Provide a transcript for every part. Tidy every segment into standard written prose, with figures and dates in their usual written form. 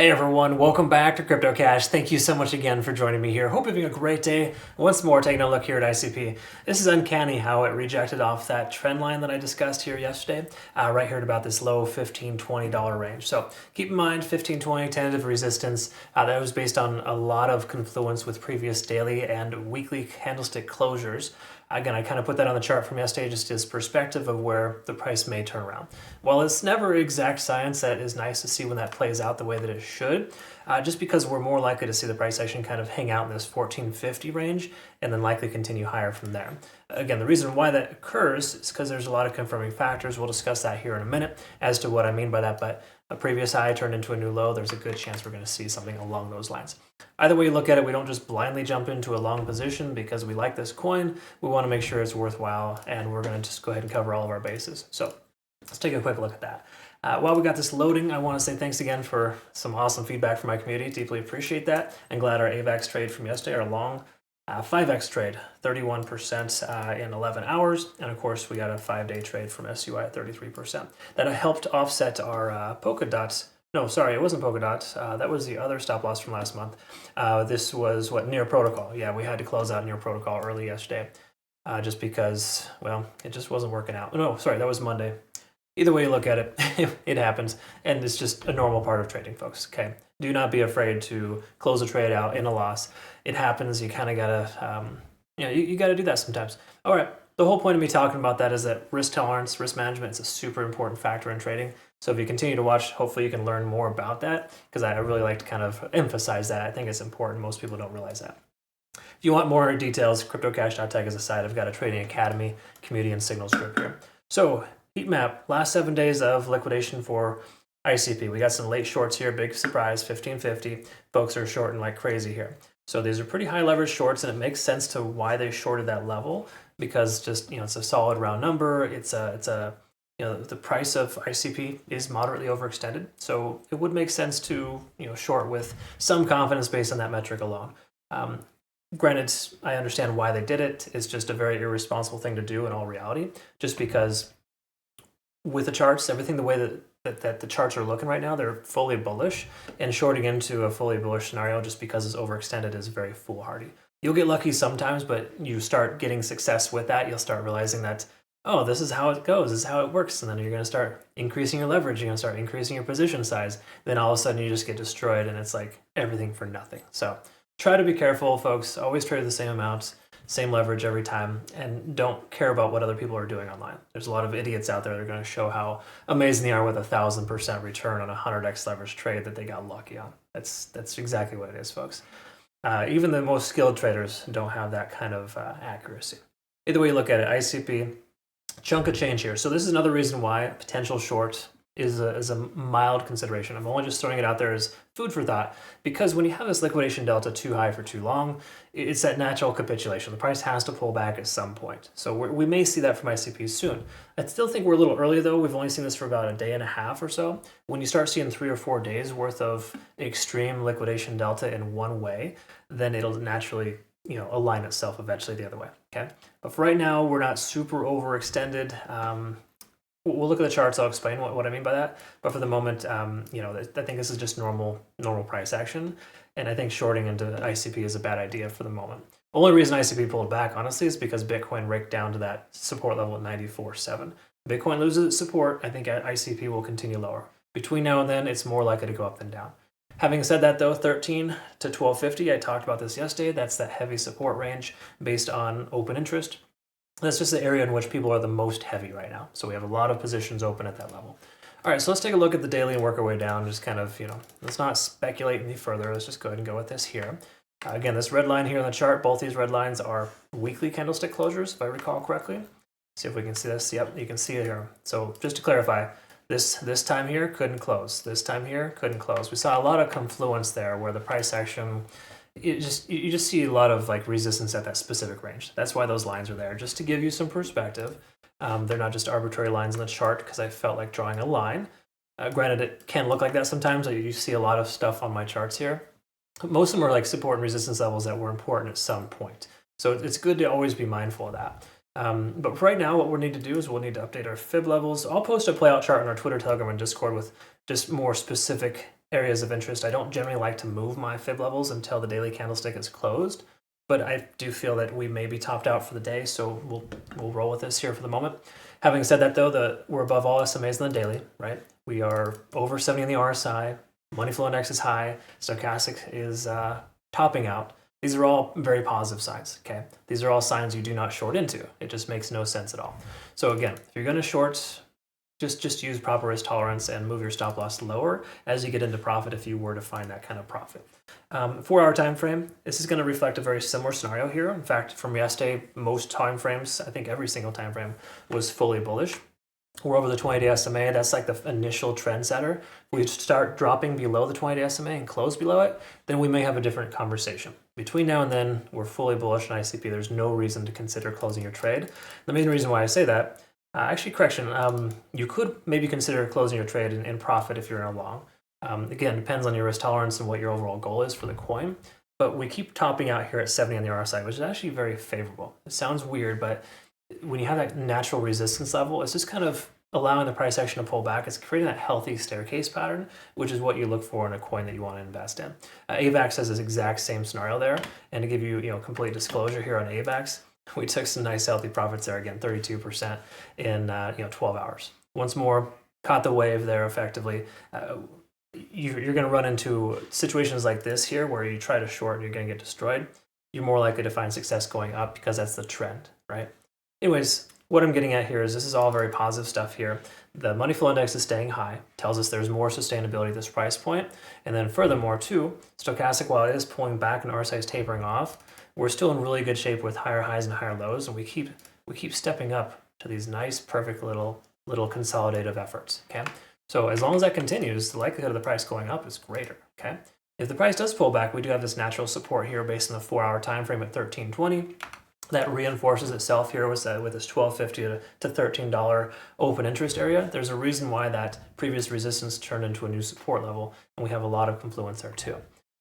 Hey everyone, welcome back to Crypto Cash. Thank you so much again for joining me here. Hope you're having a great day. Once more, taking a look here at ICP. This is uncanny how it rejected off that trend line that I discussed here yesterday, right here at about this low $15, $20 range. So keep in mind, 15, 20 tentative resistance. That was based on a lot of confluence with previous daily and weekly candlestick closures. Again, I kind of put that on the chart from yesterday just as perspective of where the price may turn around. While it's never exact science, that is nice to see when that plays out the way that it should, just because we're more likely to see the price action kind of hang out in this 1450 range and then likely continue higher from there. Again, the reason why that occurs is because there's a lot of confirming factors. We'll discuss that here in a minute as to what I mean by that, but a previous high turned into a new low. There's a good chance we're going to see something along those lines. Either way you look at it, we don't just blindly jump into a long position because we like this coin. We want to make sure it's worthwhile, and we're going to just go ahead and cover all of our bases. So let's take a quick look at that. While we got this loading, I want to say thanks again for some awesome feedback from my community. Deeply appreciate that. And glad our AVAX trade from yesterday, our long 5X trade, 31% in 11 hours. And of course, we got a 5-day trade from SUI at 33%. That helped offset our Polkadot. No, sorry, it wasn't Polkadot. That was the other stop loss from last month. This was Near Protocol. Yeah, we had to close out Near Protocol early yesterday just because, well, it just wasn't working out. No, sorry, that was Monday. Either way you look at it, it happens, and it's just a normal part of trading, folks, okay? Do not be afraid to close a trade out in a loss. It happens. You kind of gotta, you gotta do that sometimes. All right, the whole point of me talking about that is that risk tolerance, risk management is a super important factor in trading. So if you continue to watch, hopefully you can learn more about that, because I really like to kind of emphasize that. I think it's important. Most people don't realize that. If you want more details, cryptocash.tech is a site. I've got a trading academy, community, and signals group here. So heat map, last 7 days of liquidation for ICP. We got some late shorts here, big surprise, 1550. Folks are shorting like crazy here. So these are pretty high leverage shorts, and it makes sense to why they shorted that level, because just, it's a solid round number. It's a the price of ICP is moderately overextended. So it would make sense to, short with some confidence based on that metric alone. Granted, I understand why they did it. It's just a very irresponsible thing to do in all reality, just because with the charts, everything the way that the charts are looking right now, they're fully bullish, and shorting into a fully bullish scenario just because it's overextended is very foolhardy. You'll get lucky sometimes, but you start getting success with that. You'll start realizing that, oh, this is how it goes, this is how it works, and then you're going to start increasing your leverage, you're going to start increasing your position size, then all of a sudden you just get destroyed, and it's like everything for nothing. So try to be careful, folks. Always trade the same amounts, same leverage every time, and don't care about what other people are doing online. There's a lot of idiots out there that are going to show how amazing they are with 1,000% return on a 100x leverage trade that they got lucky on. That's exactly what it is, folks. Even the most skilled traders don't have that kind of accuracy. Either way you look at it, ICP, chunk of change here. So this is another reason why potential short is a mild consideration. I'm only just throwing it out there as food for thought, because when you have this liquidation delta too high for too long, it's that natural capitulation. The price has to pull back at some point. So we may see that from ICP soon. I still think we're a little early though. We've only seen this for about a day and a half or so. When you start seeing 3 or 4 days worth of extreme liquidation delta in one way, then it'll naturally align itself eventually the other way, okay? But for right now, we're not super overextended. We'll look at the charts. I'll explain what I mean by that. But for the moment, I think this is just normal price action. And I think shorting into ICP is a bad idea for the moment. Only reason ICP pulled back, honestly, is because Bitcoin raked down to that support level at 94.7. Bitcoin loses its support. I think ICP will continue lower. Between now and then, it's more likely to go up than down. Having said that, though, 13 to 1250, I talked about this yesterday. That's that heavy support range based on open interest. That's just the area in which people are the most heavy right now. So we have a lot of positions open at that level. All right, so let's take a look at the daily and work our way down. Just kind of, let's not speculate any further. Let's just go ahead and go with this here. Again, this red line here on the chart, both these red lines are weekly candlestick closures, if I recall correctly. See if we can see this. Yep, you can see it here. So just to clarify, this time here couldn't close. This time here couldn't close. We saw a lot of confluence there where the price action, you just see a lot of like resistance at that specific range. That's why those lines are there, just to give you some perspective. They're not just arbitrary lines in the chart because I felt like drawing a line. Granted, it can look like that sometimes. You see a lot of stuff on my charts here. Most of them are like support and resistance levels that were important at some point. So it's good to always be mindful of that. But right now, what we'll need to do is we'll need to update our fib levels. I'll post a playout chart on our Twitter, Telegram, and Discord with just more specific areas of interest. I don't generally like to move my fib levels until the daily candlestick is closed, but I do feel that we may be topped out for the day, so we'll roll with this here for the moment. Having said that, though, we're above all SMAs in the daily, right? We are over 70 in the RSI. Money flow index is high. Stochastic is topping out. These are all very positive signs, okay? These are all signs you do not short into. It just makes no sense at all. So again, if you're going to short, just use proper risk tolerance and move your stop loss lower as you get into profit if you were to find that kind of profit. 4-hour time frame, this is going to reflect a very similar scenario here. In fact, from yesterday, most time frames, I think every single time frame was fully bullish. We're over the 20-day SMA. That's like the initial trend setter. If we start dropping below the 20-day SMA and close below it, then we may have a different conversation. Between now and then, we're fully bullish in ICP. There's no reason to consider closing your trade. The main reason why I say that, you could maybe consider closing your trade in profit if you're in a long. Again, depends on your risk tolerance and what your overall goal is for the coin. But we keep topping out here at 70 on the RSI, which is actually very favorable. It sounds weird, but when you have that natural resistance level, it's just kind of allowing the price action to pull back. It's creating that healthy staircase pattern, which is what you look for in a coin that you want to invest in. AVAX has this exact same scenario there. And to give you, complete disclosure here on AVAX, we took some nice healthy profits there, again, 32% in 12 hours. Once more, caught the wave there effectively. You're going to run into situations like this here where you try to short and you're going to get destroyed. You're more likely to find success going up because that's the trend, right? Anyways, what I'm getting at here is this is all very positive stuff here. The money flow index is staying high, tells us there's more sustainability at this price point. And then furthermore, too, stochastic, while it is pulling back and RSI is tapering off, we're still in really good shape with higher highs and higher lows, and we keep stepping up to these nice, perfect little consolidative efforts, okay? So as long as that continues, the likelihood of the price going up is greater, okay? If the price does pull back, we do have this natural support here based on the 4-hour time frame at 13.20. That reinforces itself here with this $12.50 to $13 open interest area. There's a reason why that previous resistance turned into a new support level, and we have a lot of confluence there too.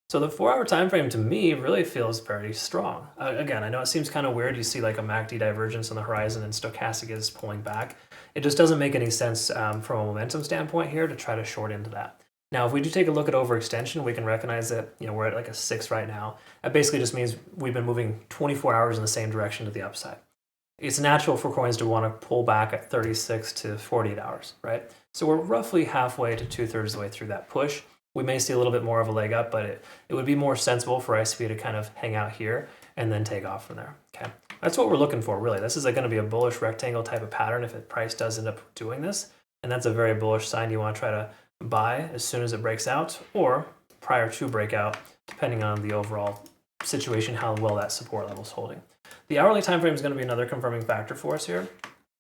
So the 4-hour time frame to me really feels very strong. Again, I know it seems kind of weird. You see like a MACD divergence on the horizon and stochastic is pulling back. It just doesn't make any sense from a momentum standpoint here to try to short into that. Now, if we do take a look at overextension, we can recognize that we're at like a 6 right now. That basically just means we've been moving 24 hours in the same direction to the upside. It's natural for coins to want to pull back at 36 to 48 hours, right? So we're roughly halfway to 2/3 of the way through that push. We may see a little bit more of a leg up, but it would be more sensible for ICP to kind of hang out here and then take off from there, okay? That's what we're looking for, really. This is going to be a bullish rectangle type of pattern if the price does end up doing this, and that's a very bullish sign. You want to try to buy as soon as it breaks out or prior to breakout, depending on the overall situation, how well that support level is holding. The hourly time frame is going to be another confirming factor for us here.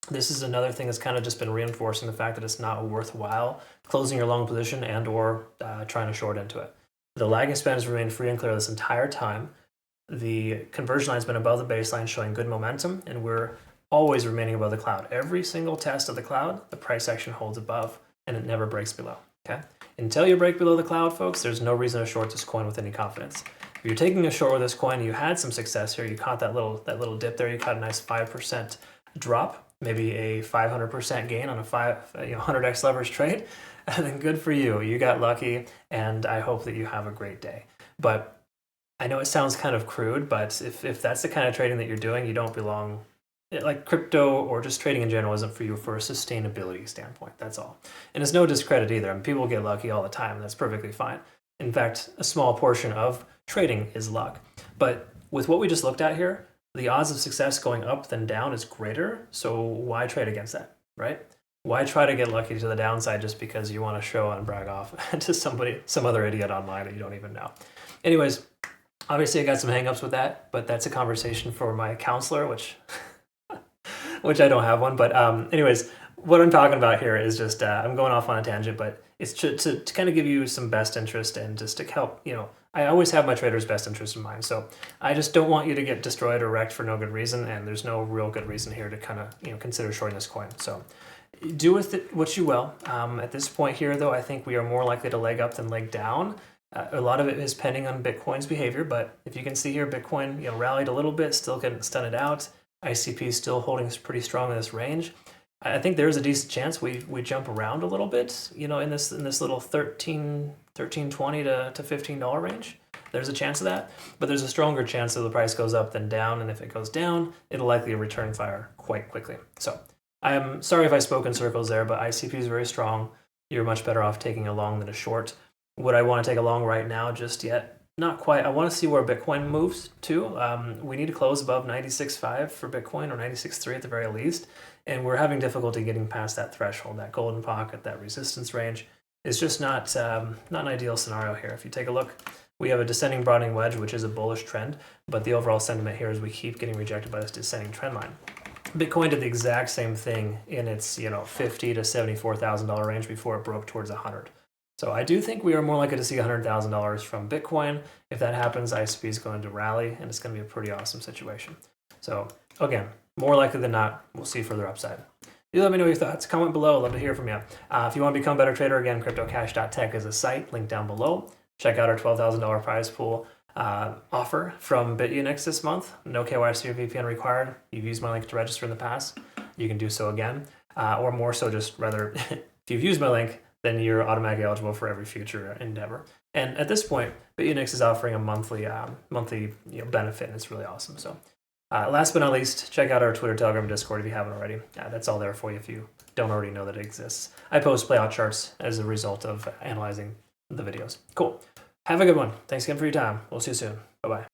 This is another thing that's kind of just been reinforcing the fact that it's not worthwhile closing your long position and or trying to short into it. The lagging span has remained free and clear this entire time. The conversion line has been above the baseline, showing good momentum, and we're always remaining above the cloud. Every single test of the cloud, the price action holds above, and it never breaks below, okay? Until you break below the cloud, folks, there's no reason to short this coin with any confidence. If you're taking a short with this coin, you had some success here, you caught that little dip there, you caught a nice 5% drop, maybe a 500% gain on a 100x leverage trade, and then good for you. You got lucky, and I hope that you have a great day. But I know it sounds kind of crude, but if that's the kind of trading that you're doing, you don't belong. Like crypto or just trading in general isn't for you for a sustainability standpoint. That's all. And it's no discredit either. I mean, people get lucky all the time. That's perfectly fine. In fact, a small portion of trading is luck. But with what we just looked at here, the odds of success going up than down is greater. So why trade against that, right? Why try to get lucky to the downside just because you want to show and brag off to some other idiot online that you don't even know? Anyways, obviously I got some hangups with that, but that's a conversation for my counselor, which I don't have one. But anyways, what I'm talking about here is just, I'm going off on a tangent, but it's to kind of give you some best interest and just to help, I always have my trader's best interest in mind. So I just don't want you to get destroyed or wrecked for no good reason. And there's no real good reason here to kind of, consider shorting this coin. So do with it what you will. At this point here, though, I think we are more likely to leg up than leg down. A lot of it is pending on Bitcoin's behavior. But if you can see here, Bitcoin, rallied a little bit, still getting stunned out. ICP is still holding pretty strong in this range. I think there's a decent chance we jump around a little bit, you know, in this little 13.20 to $15 range. There's a chance of that, but there's a stronger chance that the price goes up than down, and if it goes down, it'll likely return fire quite quickly. So I am sorry if I spoke in circles there, but ICP is very strong. You're much better off taking a long than a short. Would I want to take a long right now just yet? Not quite. I want to see where Bitcoin moves to. We need to close above 96.5 for Bitcoin, or 96.3 at the very least, and we're having difficulty getting past that threshold, that golden pocket, that resistance range. It's just not an ideal scenario here. If you take a look, we have a descending broadening wedge, which is a bullish trend, but the overall sentiment here is we keep getting rejected by this descending trend line. Bitcoin did the exact same thing in its $50,000 to $74,000 range before it broke towards 100. So I do think we are more likely to see $100,000 from Bitcoin. If that happens, ICP is going to rally, and it's going to be a pretty awesome situation. So again, more likely than not, we'll see further upside. You let me know your thoughts. Comment below. I'd love to hear from you. If you want to become a better trader, again, cryptocash.tech is a site, link down below. Check out our $12,000 prize pool offer from Bitunix this month. No KYC or VPN required. You've used my link to register in the past. You can do so again. Or more so, just rather, if you've used my link, then you're automatically eligible for every future endeavor. And at this point, Bitunix is offering a monthly benefit, and it's really awesome. So last but not least, check out our Twitter, Telegram, Discord if you haven't already. That's all there for you if you don't already know that it exists. I post playout charts as a result of analyzing the videos. Cool. Have a good one. Thanks again for your time. We'll see you soon. Bye-bye.